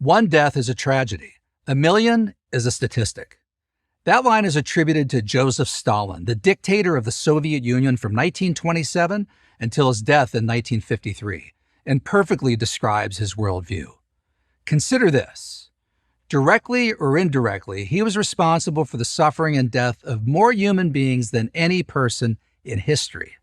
One death is a tragedy. A million is a statistic. That line is attributed to Joseph Stalin, the dictator of the Soviet Union from 1927 until his death in 1953, and perfectly describes his worldview. Consider this. Directly or indirectly, he was responsible for the suffering and death of more human beings than any person in history.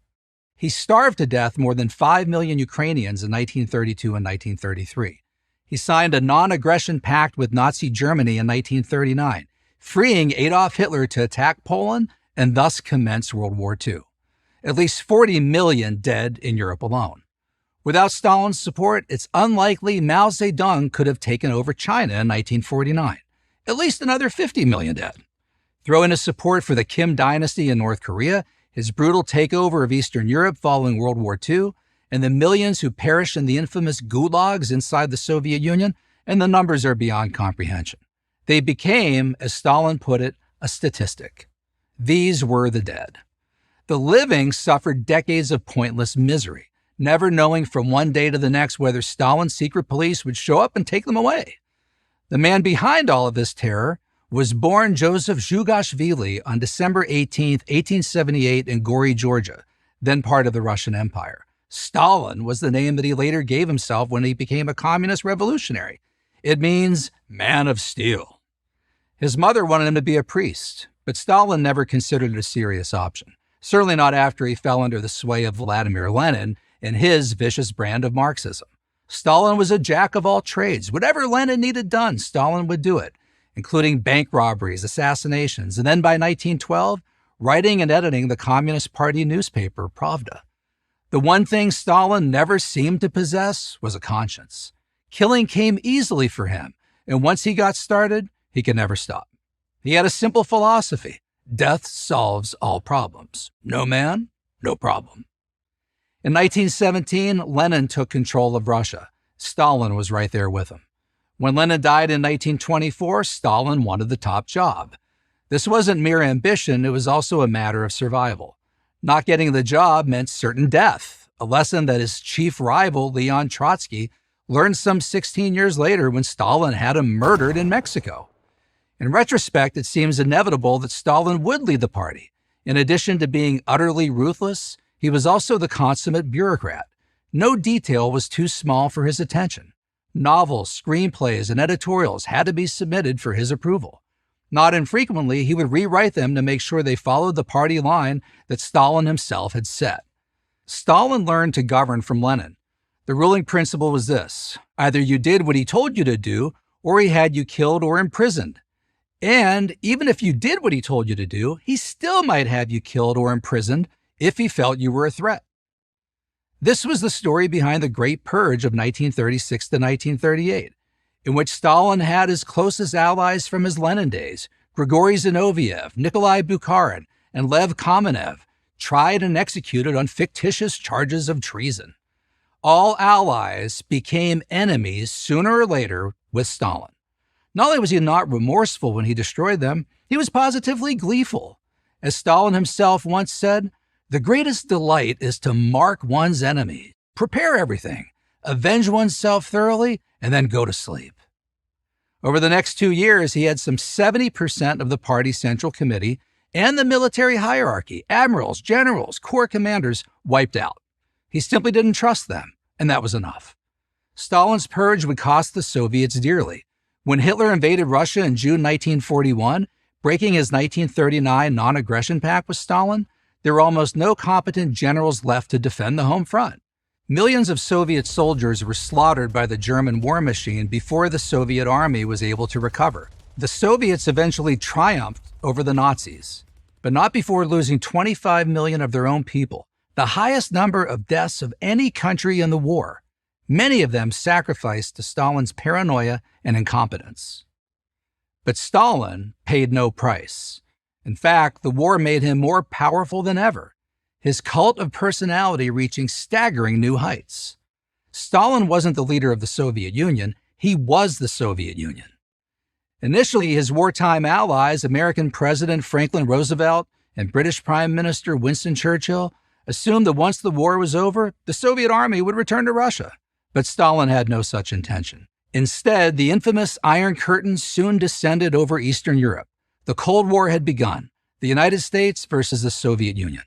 He starved to death more than 5 million Ukrainians in 1932 and 1933. He signed a non-aggression pact with Nazi Germany in 1939, freeing Adolf Hitler to attack Poland and thus commence World War II. At least 40 million dead in Europe alone. Without Stalin's support, it's unlikely Mao Zedong could have taken over China in 1949. At least another 50 million dead. Throw in his support for the Kim dynasty in North Korea, his brutal takeover of Eastern Europe following World War II, and the millions who perished in the infamous gulags inside the Soviet Union, and the numbers are beyond comprehension. They became, as Stalin put it, a statistic. These were the dead. The living suffered decades of pointless misery, never knowing from one day to the next whether Stalin's secret police would show up and take them away. The man behind all of this terror was born Joseph Zhugashvili on December 18, 1878 in Gori, Georgia, then part of the Russian Empire. Stalin was the name that he later gave himself when he became a communist revolutionary. It means man of steel. His mother wanted him to be a priest, but Stalin never considered it a serious option. Certainly not after he fell under the sway of Vladimir Lenin and his vicious brand of Marxism. Stalin was a jack of all trades. Whatever Lenin needed done, Stalin would do it, including bank robberies, assassinations, and then by 1912, writing and editing the Communist Party newspaper, Pravda. The one thing Stalin never seemed to possess was a conscience. Killing came easily for him, and once he got started, he could never stop. He had a simple philosophy. Death solves all problems. No man, no problem. In 1917, Lenin took control of Russia. Stalin was right there with him. When Lenin died in 1924, Stalin wanted the top job. This wasn't mere ambition, it was also a matter of survival. Not getting the job meant certain death, a lesson that his chief rival, Leon Trotsky, learned some 16 years later when Stalin had him murdered in Mexico. In retrospect, it seems inevitable that Stalin would lead the party. In addition to being utterly ruthless, he was also the consummate bureaucrat. No detail was too small for his attention. Novels, screenplays, and editorials had to be submitted for his approval. Not infrequently, he would rewrite them to make sure they followed the party line that Stalin himself had set. Stalin learned to govern from Lenin. The ruling principle was this: either you did what he told you to do, or he had you killed or imprisoned. And even if you did what he told you to do, he still might have you killed or imprisoned if he felt you were a threat. This was the story behind the Great Purge of 1936 to 1938, in which Stalin had his closest allies from his Lenin days, Grigory Zinoviev, Nikolai Bukharin, and Lev Kamenev, tried and executed on fictitious charges of treason. All allies became enemies sooner or later with Stalin. Not only was he not remorseful when he destroyed them, he was positively gleeful. As Stalin himself once said, "The greatest delight is to mark one's enemy, prepare everything, avenge oneself thoroughly, and then go to sleep." Over the next 2 years, he had some 70% of the party central committee and the military hierarchy, admirals, generals, corps commanders, wiped out. He simply didn't trust them, and that was enough. Stalin's purge would cost the Soviets dearly. When Hitler invaded Russia in June 1941, breaking his 1939 non-aggression pact with Stalin, there were almost no competent generals left to defend the home front. Millions of Soviet soldiers were slaughtered by the German war machine before the Soviet army was able to recover. The Soviets eventually triumphed over the Nazis, but not before losing 25 million of their own people, the highest number of deaths of any country in the war, many of them sacrificed to Stalin's paranoia and incompetence. But Stalin paid no price. In fact, the war made him more powerful than ever, his cult of personality reaching staggering new heights. Stalin wasn't the leader of the Soviet Union, he was the Soviet Union. Initially, his wartime allies, American President Franklin Roosevelt and British Prime Minister Winston Churchill, assumed that once the war was over, the Soviet army would return to Russia. But Stalin had no such intention. Instead, the infamous Iron Curtain soon descended over Eastern Europe. The Cold War had begun, the United States versus the Soviet Union.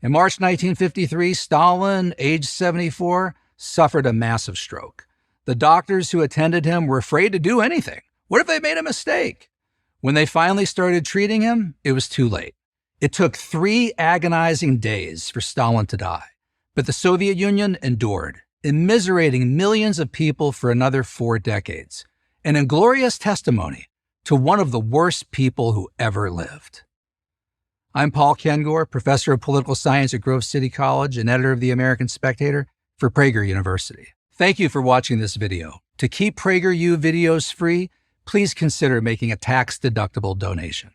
In March 1953, Stalin, age 74, suffered a massive stroke. The doctors who attended him were afraid to do anything. What if they made a mistake? When they finally started treating him, it was too late. It took 3 agonizing days for Stalin to die, but the Soviet Union endured, immiserating millions of people for another 4 decades, an inglorious testimony to one of the worst people who ever lived. I'm Paul Kengor, professor of political science at Grove City College and editor of the American Spectator for Prager University. Thank you for watching this video. To keep PragerU videos free, please consider making a tax-deductible donation.